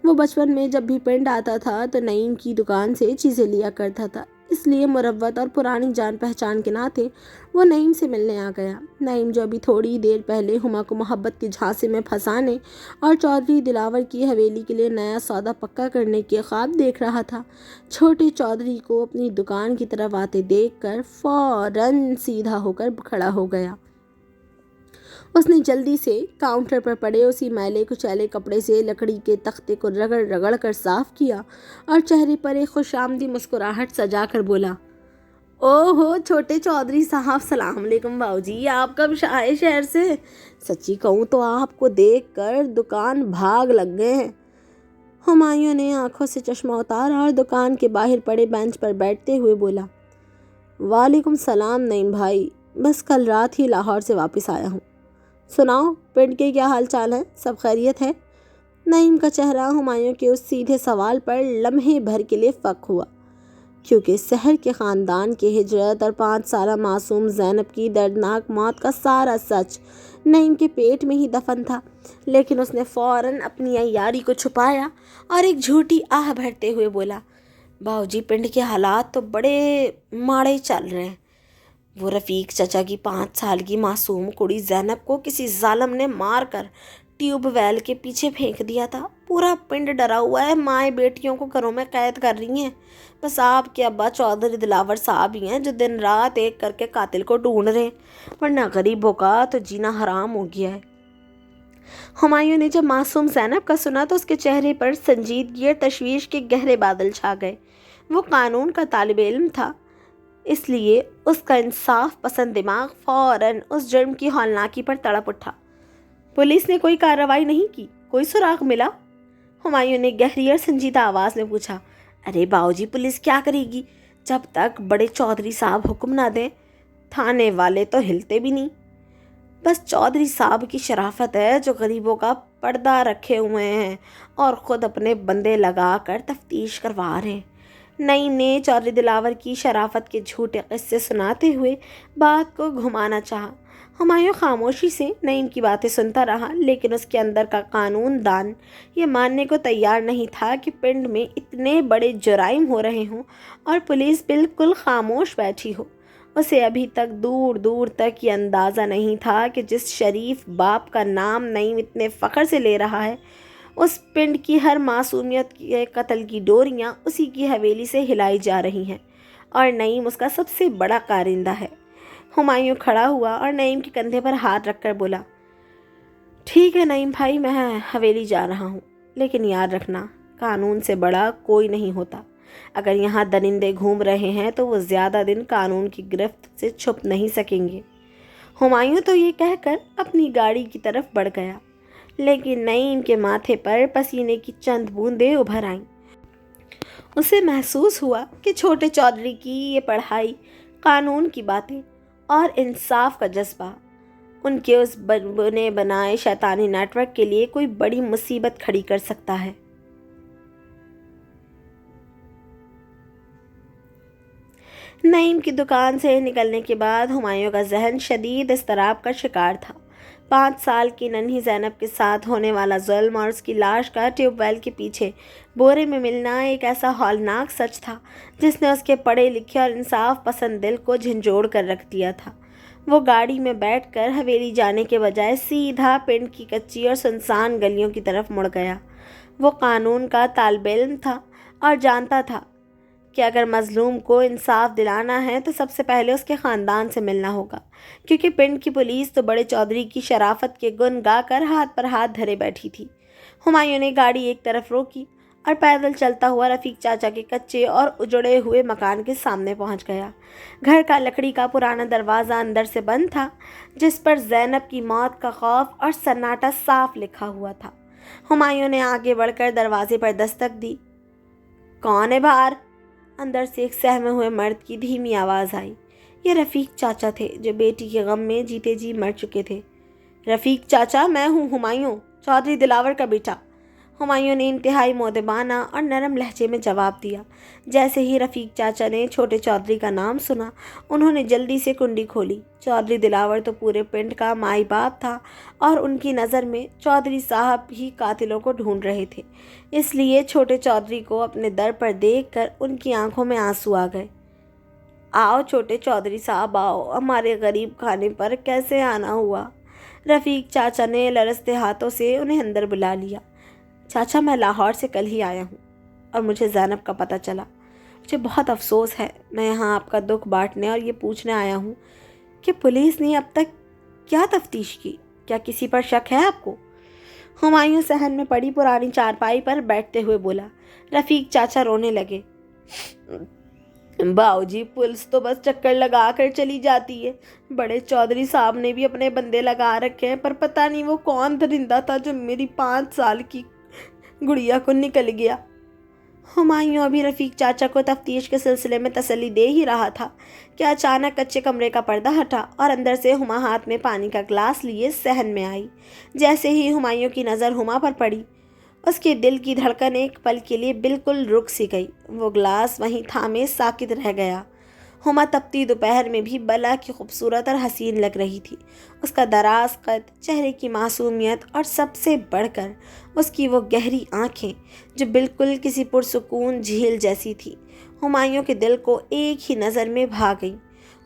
وہ بچپن میں جب بھی پنڈ آتا تھا تو نعیم کی دکان سے چیزیں لیا کرتا تھا، اس لیے مروت اور پرانی جان پہچان کے ناطے وہ نعیم سے ملنے آ گیا۔ نعیم جو ابھی تھوڑی دیر پہلے ہما کو محبت کے جھانسے میں پھنسانے اور چودھری دلاور کی حویلی کے لیے نیا سودا پکا کرنے کے خواب دیکھ رہا تھا، چھوٹے چودھری کو اپنی دکان کی طرف آتے دیکھ کر فوراً سیدھا ہو کر کھڑا ہو گیا۔ اس نے جلدی سے کاؤنٹر پر پڑے اسی میلے کچیلے کپڑے سے لکڑی کے تختے کو رگڑ رگڑ کر صاف کیا اور چہرے پر ایک خوش آمدی مسکراہٹ سجا کر بولا، او ہو چھوٹے چودھری صاحب، سلام علیکم باؤ جی، آپ کب آئے شہر سے؟ سچی کہوں تو آپ کو دیکھ کر دکان بھاگ لگ گئے ہیں۔ ہمایوں نے آنکھوں سے چشمہ اتارا اور دکان کے باہر پڑے بینچ پر بیٹھتے ہوئے بولا، وعلیکم السلام نعیم بھائی، بس کل رات ہی لاہور سے واپس آیا ہوں۔ سناؤ پنڈ کے کیا حال چال ہیں، سب خیریت ہے؟ نعیم کا چہرہ ہمایوں کے اس سیدھے سوال پر لمحے بھر کے لیے فک ہوا۔ کیونکہ سحر کے خاندان کی ہجرت اور 5 سالہ معصوم زینب کی دردناک موت کا سارا سچ نعیم کے پیٹ میں ہی دفن تھا، لیکن اس نے فوراً اپنی عیاری کو چھپایا اور ایک جھوٹی آہ بھرتے ہوئے بولا، باؤجی پنڈ کے حالات تو بڑے ماڑے چل رہے ہیں۔ وہ رفیق چچا کی 5 سال کی معصوم کڑی زینب کو کسی ظالم نے مار کر ٹیوب ویل کے پیچھے پھینک دیا تھا۔ پورا پنڈ ڈرا ہوا ہے، مائیں بیٹیوں کو گھروں میں قید کر رہی ہیں۔ بس آپ کے ابا چودھری دلاور صاحب ہی ہیں جو دن رات ایک کر کے قاتل کو ڈھونڈ رہے ہیں، ورنہ غریبوں کا تو جینا حرام ہو گیا ہے۔ ہمایوں نے جب معصوم زینب کا سنا تو اس کے چہرے پر سنجیدگی اور تشویش کے گہرے بادل چھا گئے۔ وہ قانون کا طالب علم تھا، اس لیے اس کا انصاف پسند دماغ فوراً اس جرم کی ہولناکی پر تڑپ اٹھا۔ پولیس نے کوئی کارروائی نہیں کی؟ کوئی سراغ ملا؟ ہمایوں نے گہری اور سنجیدہ آواز میں پوچھا۔ ارے باؤجی پولیس کیا کرے گی جب تک بڑے چودھری صاحب حکم نہ دیں؟ تھانے والے تو ہلتے بھی نہیں۔ بس چودھری صاحب کی شرافت ہے جو غریبوں کا پردہ رکھے ہوئے ہیں اور خود اپنے بندے لگا کر تفتیش کروا رہے ہیں۔ نعیم نے چودھری دلاور کی شرافت کے جھوٹے قصے سناتے ہوئے بات کو گھمانا چاہا۔ ہمایوں خاموشی سے نعیم کی باتیں سنتا رہا، لیکن اس کے اندر کا قانون دان یہ ماننے کو تیار نہیں تھا کہ پنڈ میں اتنے بڑے جرائم ہو رہے ہوں اور پولیس بالکل خاموش بیٹھی ہو۔ اسے ابھی تک دور دور تک یہ اندازہ نہیں تھا کہ جس شریف باپ کا نام نعیم اتنے فخر سے لے رہا ہے، اس پنڈ کی ہر معصومیت کے قتل کی ڈوریاں اسی کی حویلی سے ہلائی جا رہی ہیں اور نعیم اس کا سب سے بڑا کارندہ ہے۔ ہمایوں کھڑا ہوا اور نعیم کے کندھے پر ہاتھ رکھ کر بولا، ٹھیک ہے نعیم بھائی، میں حویلی جا رہا ہوں، لیکن یاد رکھنا قانون سے بڑا کوئی نہیں ہوتا۔ اگر یہاں درندے گھوم رہے ہیں تو وہ زیادہ دن قانون کی گرفت سے چھپ نہیں سکیں گے۔ ہمایوں تو یہ کہہ کر اپنی گاڑی کی طرف بڑھ گیا، لیکن نعیم کے ماتھے پر پسینے کی چند بوندیں ابھر آئیں۔ اسے محسوس ہوا کہ چھوٹے چودھری کی یہ پڑھائی، قانون کی باتیں اور انصاف کا جذبہ ان کے اس بنے بنائے شیطانی نیٹ ورک کے لیے کوئی بڑی مصیبت کھڑی کر سکتا ہے۔ نعیم کی دکان سے نکلنے کے بعد ہمایوں کا ذہن شدید اضطراب کا شکار تھا۔ 5 سال کی ننھی زینب کے ساتھ ہونے والا ظلم اور اس کی لاش کا ٹیوب ویل کے پیچھے بورے میں ملنا ایک ایسا ہولناک سچ تھا جس نے اس کے پڑھے لکھے اور انصاف پسند دل کو جھنجھوڑ کر رکھ دیا تھا۔ وہ گاڑی میں بیٹھ کر حویلی جانے کے بجائے سیدھا پنڈ کی کچی اور سنسان گلیوں کی طرف مڑ گیا۔ وہ قانون کا طالب علم تھا اور جانتا تھا کہ اگر مظلوم کو انصاف دلانا ہے تو سب سے پہلے اس کے خاندان سے ملنا ہوگا، کیونکہ پنڈ کی پولیس تو بڑے چودھری کی شرافت کے گن گا کر ہاتھ پر ہاتھ دھرے بیٹھی تھی۔ ہمایوں نے گاڑی ایک طرف روکی اور پیدل چلتا ہوا رفیق چاچا کے کچے اور اجڑے ہوئے مکان کے سامنے پہنچ گیا۔ گھر کا لکڑی کا پرانا دروازہ اندر سے بند تھا، جس پر زینب کی موت کا خوف اور سناٹا صاف لکھا ہوا تھا۔ ہمایوں نے آگے بڑھ کر دروازے پر دستک دی۔ کون ہے باہر؟ اندر سے ایک سہمے ہوئے مرد کی دھیمی آواز آئی۔ یہ رفیق چاچا تھے جو بیٹی کے غم میں جیتے جی مر چکے تھے۔ رفیق چاچا، میں ہوں ہمایوں، چودھری دلاور کا بیٹا۔ ہمایوں نے انتہائی مؤدبانہ اور نرم لہجے میں جواب دیا۔ جیسے ہی رفیق چاچا نے چھوٹے چودھری کا نام سنا، انہوں نے جلدی سے کنڈی کھولی۔ چودھری دلاور تو پورے پنڈ کا مائی باپ تھا اور ان کی نظر میں چودھری صاحب ہی قاتلوں کو ڈھونڈ رہے تھے، اس لیے چھوٹے چودھری کو اپنے در پر دیکھ کر ان کی آنکھوں میں آنسو آ گئے۔ آؤ چھوٹے چودھری صاحب آؤ، ہمارے غریب خانے پر کیسے آنا ہوا؟ رفیق چاچا نے لرزتے ہاتھوں سے انہیں اندر بلا لیا۔ چاچا، میں لاہور سے کل ہی آیا ہوں اور مجھے زینب کا پتہ چلا۔ مجھے بہت افسوس ہے۔ میں یہاں آپ کا دکھ بانٹنے اور یہ پوچھنے آیا ہوں کہ پولیس نے اب تک کیا تفتیش کی؟ کیا کسی پر شک ہے آپ کو؟ ہمایوں صحن میں پڑی پرانی چارپائی پر بیٹھتے ہوئے بولا۔ رفیق چاچا رونے لگے۔ باؤجی، پولیس تو بس چکر لگا کر چلی جاتی ہے۔ بڑے چودھری صاحب نے بھی اپنے بندے لگا رکھے ہیں، پر پتہ نہیں وہ کون درندہ تھا جو میری 5 سال کی گڑیا کو نکل گیا۔ ہمایوں ابھی رفیق چاچا کو تفتیش کے سلسلے میں تسلی دے ہی رہا تھا کہ اچانک کچے کمرے کا پردہ ہٹا اور اندر سے ہما ہاتھ میں پانی کا گلاس لیے صحن میں آئی۔ جیسے ہی ہمایوں کی نظر ہما پر پڑی، اس کے دل کی دھڑکن ایک پل کے لیے بالکل رک سی گئی۔ وہ گلاس وہیں تھامے ساکت رہ گیا۔ ہما تپتی دوپہر میں بھی بلا کی خوبصورت اور حسین لگ رہی تھی۔ اس کا دراز قد، چہرے کی معصومیت اور سب سے بڑھ کر اس کی وہ گہری آنکھیں جو بالکل کسی پرسکون جھیل جیسی تھی، ہمایوں کے دل کو ایک ہی نظر میں بھا گئی۔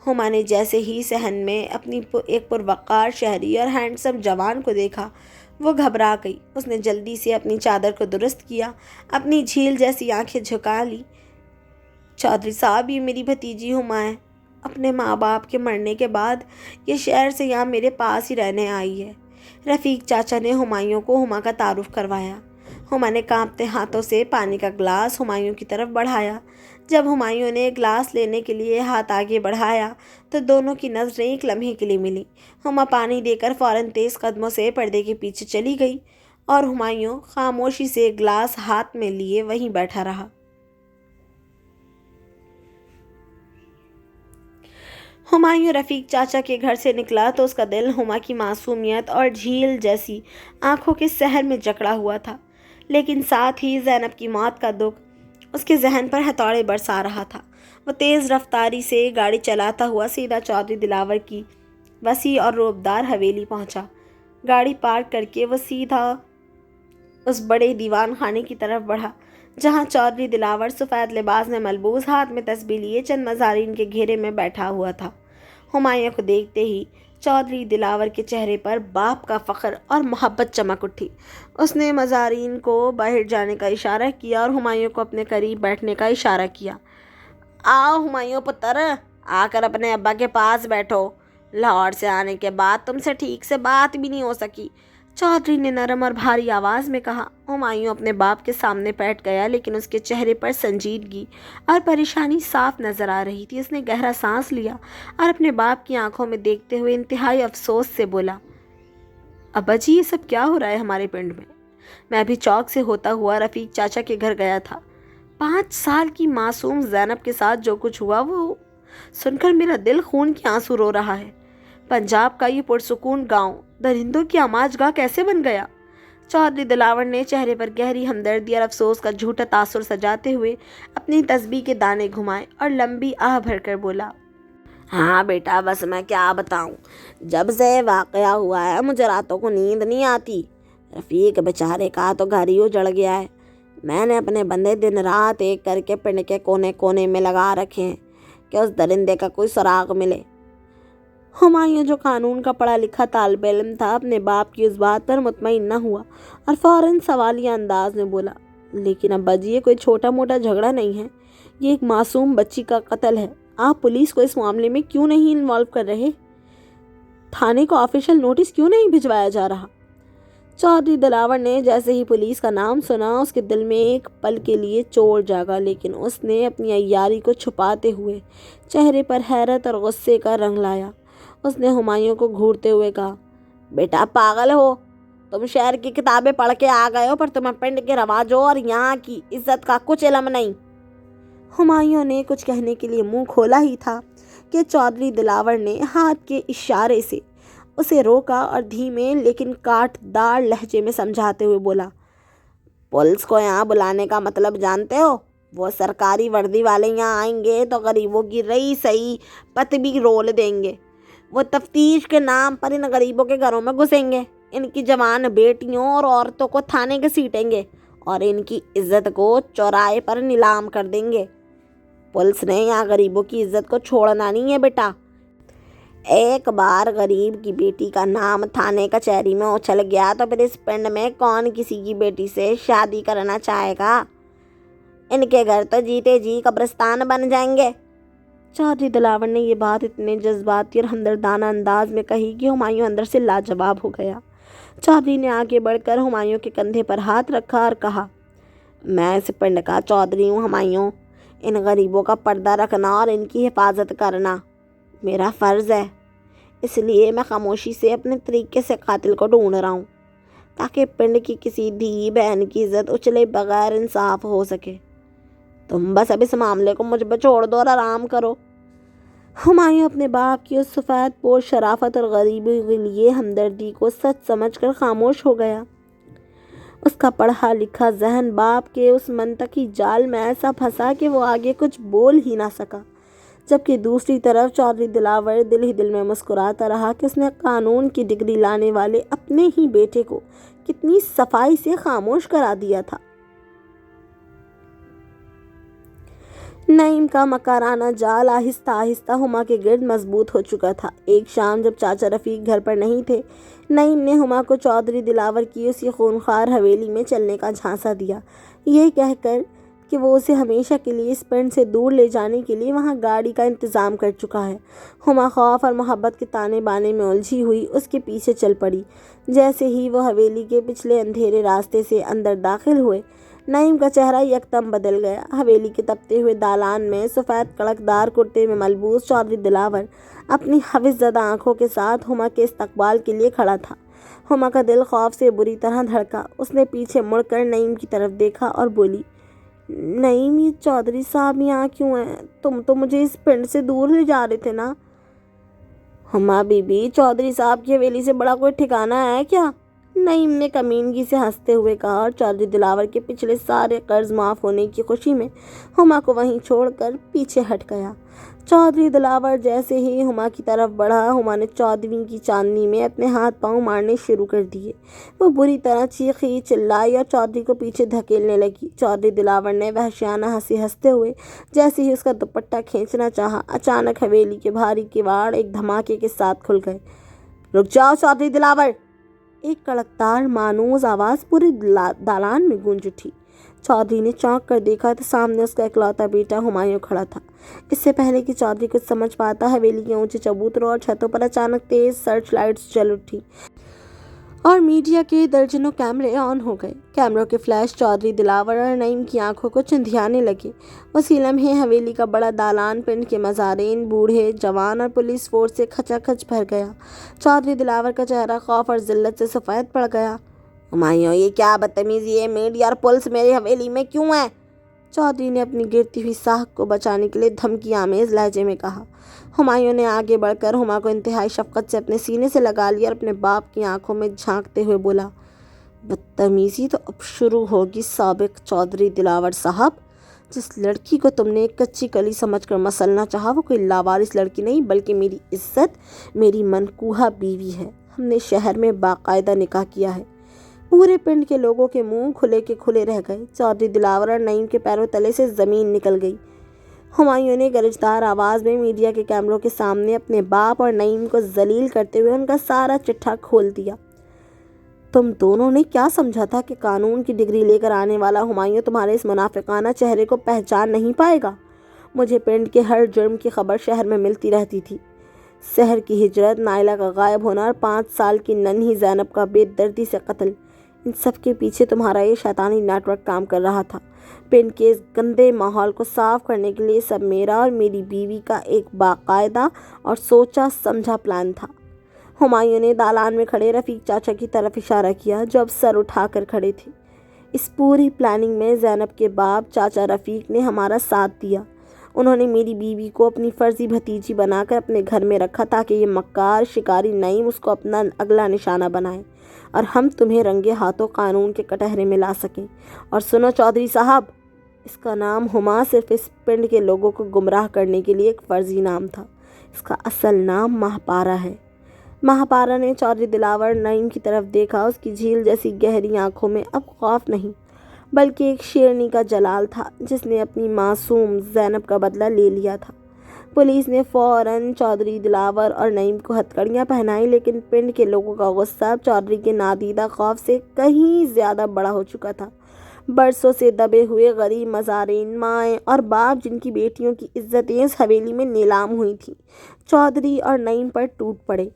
ہما نے جیسے ہی صحن میں اپنی ایک پروقار شہری اور ہینڈسم جوان کو دیکھا، وہ گھبرا گئی۔ اس نے جلدی سے اپنی چادر کو درست کیا، اپنی جھیل جیسی آنکھیں جھکا لی۔ چودھری صاحب، یہ میری بھتیجی ہما ہے۔ اپنے ماں باپ کے مرنے کے بعد یہ شہر سے یہاں میرے پاس ہی رہنے آئی ہے۔ رفیق چاچا نے ہمایوں کو ہما کا تعارف کروایا۔ ہما نے کانپتے ہاتھوں سے پانی کا گلاس ہمایوں کی طرف بڑھایا۔ جب ہمایوں نے گلاس لینے کے لیے ہاتھ آگے بڑھایا تو دونوں کی نظریں ایک لمحے کے لیے ملی۔ ہما پانی دے کر فوراً تیز قدموں سے پردے کے پیچھے چلی گئی اور ہمایوں خاموشی سے گلاس ہاتھ میں لیے وہیں بیٹھا رہا۔ ہمایوں رفیق چاچا کے گھر سے نکلا تو اس کا دل ہما کی معصومیت اور جھیل جیسی آنکھوں کے سحر میں جکڑا ہوا تھا، لیکن ساتھ ہی زینب کی موت کا دکھ اس کے ذہن پر ہتھوڑے برسا رہا تھا۔ وہ تیز رفتاری سے گاڑی چلاتا ہوا سیدھا چودھری دلاور کی وسیع اور روبدار حویلی پہنچا۔ گاڑی پارک کر کے وہ سیدھا اس بڑے دیوان خانے کی طرف بڑھا جہاں چودھری دلاور سفید لباس میں ملبوس، ہاتھ میں تسبیح لیے چند مزارین کے گھیرے میں بیٹھا ہوا تھا۔ ہمایوں کو دیکھتے ہی چودھری دلاور کے چہرے پر باپ کا فخر اور محبت چمک اٹھی۔ اس نے مزارین کو باہر جانے کا اشارہ کیا اور ہمایوں کو اپنے قریب بیٹھنے کا اشارہ کیا۔ آؤ ہمایوں پتر، آ کر اپنے ابا کے پاس بیٹھو۔ لاہور سے آنے کے بعد تم سے ٹھیک سے بات بھی نہیں ہو سکی، چودھری نے نرم اور بھاری آواز میں کہا۔ ہمایوں اپنے باپ کے سامنے بیٹھ گیا، لیکن اس کے چہرے پر سنجیدگی اور پریشانی صاف نظر آ رہی تھی۔ اس نے گہرا سانس لیا اور اپنے باپ کی آنکھوں میں دیکھتے ہوئے انتہائی افسوس سے بولا، ابا جی، یہ سب کیا ہو رہا ہے ہمارے پنڈ میں؟ میں ابھی چوک سے ہوتا ہوا رفیق چاچا کے گھر گیا تھا۔ 5 سال کی معصوم زینب کے ساتھ جو کچھ ہوا وہ سن کر میرا دل خون کے آنسو رو رہا ہے۔ پنجاب کا یہ پرسکون گاؤں درندوں کی آماج گاہ کیسے بن گیا؟ چودھری دلاور نے چہرے پر گہری ہمدردی اور افسوس کا جھوٹا تاثر سجاتے ہوئے اپنی تسبیح کے دانے گھمائے اور لمبی آہ بھر کر بولا، ہاں بیٹا، بس میں کیا بتاؤں، جب سے واقعہ ہوا ہے مجھے راتوں کو نیند نہیں آتی۔ رفیق بیچارے کا تو گھر ہی اجڑ گیا ہے۔ میں نے اپنے بندے دن رات ایک کر کے پنڈ کے کونے کونے میں لگا رکھے ہیں کہ اس درندے کا کوئی سراغ ملے۔ ہمایوں جو قانون کا پڑھا لکھا طالب علم تھا، اپنے باپ کی اس بات پر مطمئن نہ ہوا اور فوراً سوالیہ انداز میں بولا، لیکن ابا جی، یہ کوئی چھوٹا موٹا جھگڑا نہیں ہے، یہ ایک معصوم بچی کا قتل ہے۔ آپ پولیس کو اس معاملے میں کیوں نہیں انوالو کر رہے؟ تھانے کو آفیشل نوٹس کیوں نہیں بھجوایا جا رہا؟ چودھری دلاور نے جیسے ہی پولیس کا نام سنا، اس کے دل میں ایک پل کے لیے چور جاگا، لیکن اس نے اپنی عیاری کو چھپاتے ہوئے چہرے پر حیرت اور غصے کا رنگ لایا۔ اس نے ہمایوں کو گھورتے ہوئے کہا، بیٹا پاگل ہو، تم شہر کی کتابیں پڑھ کے آ گئے ہو پر تمہیں پنڈ کے رواجوں اور یہاں کی عزت کا کچھ علم نہیں۔ ہمایوں نے کچھ کہنے کے لیے منہ کھولا ہی تھا کہ چودھری دلاور نے ہاتھ کے اشارے سے اسے روکا اور دھیمے لیکن کاٹ دار لہجے میں سمجھاتے ہوئے بولا، پولیس کو یہاں بلانے کا مطلب جانتے ہو؟ وہ سرکاری وردی والے یہاں آئیں گے تو غریبوں کی رئی سئی پت بھی رول دیں گے۔ وہ تفتیش کے نام پر ان غریبوں کے گھروں میں گھسیں گے، ان کی جوان بیٹیوں اور عورتوں کو تھانے کے سیٹیں گے اور ان کی عزت کو چوراہے پر نیلام کر دیں گے۔ پولیس نے یہاں غریبوں کی عزت کو چھوڑنا نہیں ہے بیٹا۔ ایک بار غریب کی بیٹی کا نام تھانے کچہری میں اچھل گیا تو پھر اس پنڈ میں کون کسی کی بیٹی سے شادی کرنا چاہے گا؟ ان کے گھر تو جیتے جی قبرستان بن جائیں گے۔ چودھری دلاور نے یہ بات اتنے جذباتی اور ہمدردانہ انداز میں کہی کہ ہمایوں اندر سے لاجواب ہو گیا۔ چودھری نے آگے بڑھ کر ہمایوں کے کندھے پر ہاتھ رکھا اور کہا، میں اس پنڈ کا چودھری ہوں ہمایوں، ان غریبوں کا پردہ رکھنا اور ان کی حفاظت کرنا میرا فرض ہے۔ اس لیے میں خاموشی سے اپنے طریقے سے قاتل کو ڈھونڈ رہا ہوں تاکہ پنڈ کی کسی دھی بہن کی عزت اچھلے بغیر انصاف ہو سکے۔ تم بس اب اس معاملے کو مجھ پہ چھوڑ دو اور آرام کرو۔ ہمایوں اپنے باپ کی اس سفید پوش شرافت اور غریبی کے لیے ہمدردی کو سچ سمجھ کر خاموش ہو گیا۔ اس کا پڑھا لکھا ذہن باپ کے اس منطقی جال میں ایسا پھنسا کہ وہ آگے کچھ بول ہی نہ سکا، جبکہ دوسری طرف چودھری دلاور دل ہی دل میں مسکراتا رہا کہ اس نے قانون کی ڈگری لانے والے اپنے ہی بیٹے کو کتنی صفائی سے خاموش کرا دیا تھا۔ نعیم کا مکارانہ جال آہستہ آہستہ ہما کے گرد مضبوط ہو چکا تھا۔ ایک شام جب چاچا رفیق گھر پر نہیں تھے، نعیم نے ہما کو چودھری دلاور کی اسی خونخوار حویلی میں چلنے کا جھانسا دیا، یہ کہہ کر کہ وہ اسے ہمیشہ کے لیے اس پنڈ سے دور لے جانے کے لیے وہاں گاڑی کا انتظام کر چکا ہے۔ ہما خوف اور محبت کے تانے بانے میں الجھی ہوئی اس کے پیچھے چل پڑی۔ جیسے ہی وہ حویلی کے پچھلے اندھیرے راستے سے اندر داخل ہوئے، نعیم کا چہرہ یکدم بدل گیا۔ حویلی کے تپتے ہوئے دالان میں سفید کڑکدار کرتے میں ملبوس چودھری دلاور اپنی حوث زدہ آنکھوں کے ساتھ ہما کے استقبال کے لیے کھڑا تھا۔ ہما کا دل خوف سے بری طرح دھڑکا۔ اس نے پیچھے مڑ کر نعیم کی طرف دیکھا اور بولی، نعیم، یہ چودھری صاحب یہاں کیوں ہیں؟ تم تو مجھے اس پنڈ سے دور لے جا رہے تھے نا؟ ہما بی بی، چودھری صاحب کی حویلی سے بڑا کوئی ٹھکانہ ہے کیا؟ نعیم نے کمینگی سے ہنستے ہوئے کہا اور چودھری دلاور کے پچھلے سارے قرض معاف ہونے کی خوشی میں ہما کو وہیں چھوڑ کر پیچھے ہٹ گیا۔ چودھری دلاور جیسے ہی ہما کی طرف بڑھا، ہما نے چودھویں کی چاندنی میں اپنے ہاتھ پاؤں مارنے شروع کر دیے۔ وہ بری طرح چیخی، چلائی اور چودھری کو پیچھے دھکیلنے لگی۔ چودھری دلاور نے وحشیانہ ہنسی ہنستے ہوئے جیسے ہی اس کا دوپٹہ کھینچنا چاہا، اچانک حویلی کے بھاری کواڑ ایک دھماکے کے ساتھ کھل گئے۔ رک جاؤ چودھری دلاور! ایک کڑکدار مانوس آواز پورے دالان میں گونج اٹھی۔ چودھری نے چونک کر دیکھا تو سامنے اس کا اکلوتا بیٹا ہمایوں کھڑا تھا۔ اس سے پہلے کہ چودھری کچھ سمجھ پاتا، حویلی کے اونچے چبوتروں اور چھتوں پر اچانک تیز سرچ لائٹس جل اٹھی اور میڈیا کے درجنوں کیمرے آن ہو گئے۔ کیمروں کے فلیش چودھری دلاور اور نعیم کی آنکھوں کو چندھیانے لگے۔ اسی لمحے حویلی کا بڑا دالان پنڈ کے مزارین، بوڑھے، جوان اور پولیس فورس سے کھچا کھچ بھر گیا۔ چودھری دلاور کا چہرہ خوف اور ذلت سے سفید پڑ گیا۔ ہمایوں، یہ کیا بدتمیزی ہے؟ میڈیا اور پولیس میرے حویلی میں کیوں ہے؟ چودھری نے اپنی گرتی ہوئی ساکھ کو بچانے کے لیے دھمکی آمیز لہجے میں کہا۔ ہمایوں نے آگے بڑھ کر ہما کو انتہائی شفقت سے اپنے سینے سے لگا لیا اور اپنے باپ کی آنکھوں میں جھانکتے ہوئے بولا، بدتمیزی تو اب شروع ہوگی سابق چودھری دلاور صاحب۔ جس لڑکی کو تم نے ایک کچی کلی سمجھ کر مسلنا چاہا، وہ کوئی لاوارث لڑکی نہیں بلکہ میری عزت، میری منقوہہ بیوی ہے۔ ہم نے شہر میں باقاعدہ نکاح کیا ہے۔ پورے پنڈ کے لوگوں کے منہ کھلے کے کھلے رہ گئے۔ چودھری دلاور اور نعیم کے پیروں تلے سے زمین نکل گئی۔ ہمایوں نے گرجدار آواز میں میڈیا کے کیمروں کے سامنے اپنے باپ اور نعیم کو ذلیل کرتے ہوئے ان کا سارا چٹھا کھول دیا۔ تم دونوں نے کیا سمجھا تھا کہ قانون کی ڈگری لے کر آنے والا ہمایوں تمہارے اس منافقانہ چہرے کو پہچان نہیں پائے گا؟ مجھے پنڈ کے ہر جرم کی خبر شہر میں ملتی رہتی تھی۔ سحر کی ہجرت، نائلہ کا غائب ہونا اور 5 سال کی ننھی زینب کا بے دردی سے قتل، ان سب کے پیچھے تمہارا یہ شیطانی نیٹ ورک کام کر رہا تھا۔ پنڈ کے اس گندے ماحول کو صاف کرنے کے لیے سب میرا اور میری بیوی کا ایک باقاعدہ اور سوچا سمجھا پلان تھا۔ ہمایوں نے دالان میں کھڑے رفیق چاچا کی طرف اشارہ کیا جو اب سر اٹھا کر کھڑے تھے۔ اس پوری پلاننگ میں زینب کے باپ چاچا رفیق نے ہمارا ساتھ دیا۔ انہوں نے میری بیوی کو اپنی فرضی بھتیجی بنا کر اپنے گھر میں رکھا تاکہ یہ مکار شکاری نعیم اس کو اپنا اگلا نشانہ بنائے اور ہم تمہیں رنگے ہاتھوں قانون کے کٹہرے میں لا سکیں۔ اور سنو چودھری صاحب، اس کا نام ہما صرف اس پنڈ کے لوگوں کو گمراہ کرنے کے لیے ایک فرضی نام تھا۔ اس کا اصل نام مہاپارا ہے۔ مہاپارا نے چودھری دلاور نعیم کی طرف دیکھا۔ اس کی جھیل جیسی گہری آنکھوں میں اب خوف نہیں بلکہ ایک شیرنی کا جلال تھا جس نے اپنی معصوم زینب کا بدلہ لے لیا تھا۔ پولیس نے فوراً چودھری دلاور اور نعیم کو ہتھکڑیاں پہنائی، لیکن پنڈ کے لوگوں کا غصہ چودھری کے نادیدہ خوف سے کہیں زیادہ بڑا ہو چکا تھا۔ برسوں سے دبے ہوئے غریب مزارین، مائیں اور باپ جن کی بیٹیوں کی عزتیں اس حویلی میں نیلام ہوئی تھیں، چودھری اور نعیم پر ٹوٹ پڑے۔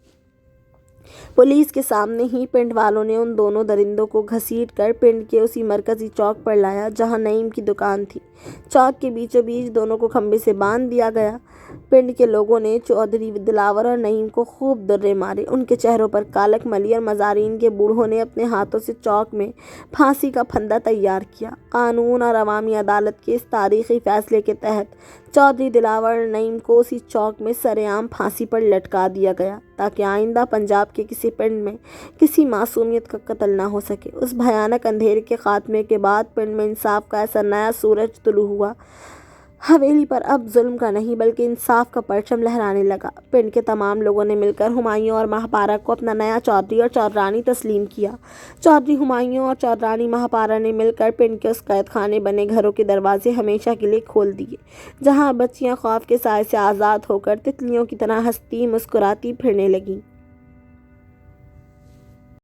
پولیس کے سامنے ہی پنڈ والوں نے ان دونوں درندوں کو گھسیٹ کر پنڈ کے اسی مرکزی چوک پر لایا جہاں نعیم کی دکان تھی۔ چوک کے بیچوں بیچ دونوں کو کھمبے سے باندھ دیا گیا۔ پنڈ کے لوگوں نے چودھری دلاور اور نعیم کو خوب درے مارے، ان کے چہروں پر کالک ملی اور مزارین کے بوڑھوں نے اپنے ہاتھوں سے چوک میں پھانسی کا پھندا تیار کیا۔ قانون اور عوامی عدالت کے اس تاریخی فیصلے کے تحت چودھری دلاور نعیم کو اسی چوک میں سر عام پھانسی پر لٹکا دیا گیا تاکہ آئندہ پنجاب کے کسی پنڈ میں کسی معصومیت کا قتل نہ ہو سکے۔ اس بھیانک اندھیرے کے خاتمے کے بعد پنڈ میں انصاف کا ایسا نیا سورج طلوع ہوا۔ حویلی پر اب ظلم کا نہیں بلکہ انصاف کا پرچم لہرانے لگا۔ پنڈ کے تمام لوگوں نے مل کر ہمایوں اور مہاپارہ کو اپنا نیا چودھری اور چودرانی تسلیم کیا۔ چودھری ہمایوں اور چودرانی مہاپارہ نے مل کر پنڈ کے اس قید خانے بنے گھروں کے دروازے ہمیشہ کے لیے کھول دیے، جہاں بچیاں خوف کے سائے سے آزاد ہو کر تتلیوں کی طرح ہنستی مسکراتی پھرنے لگیں۔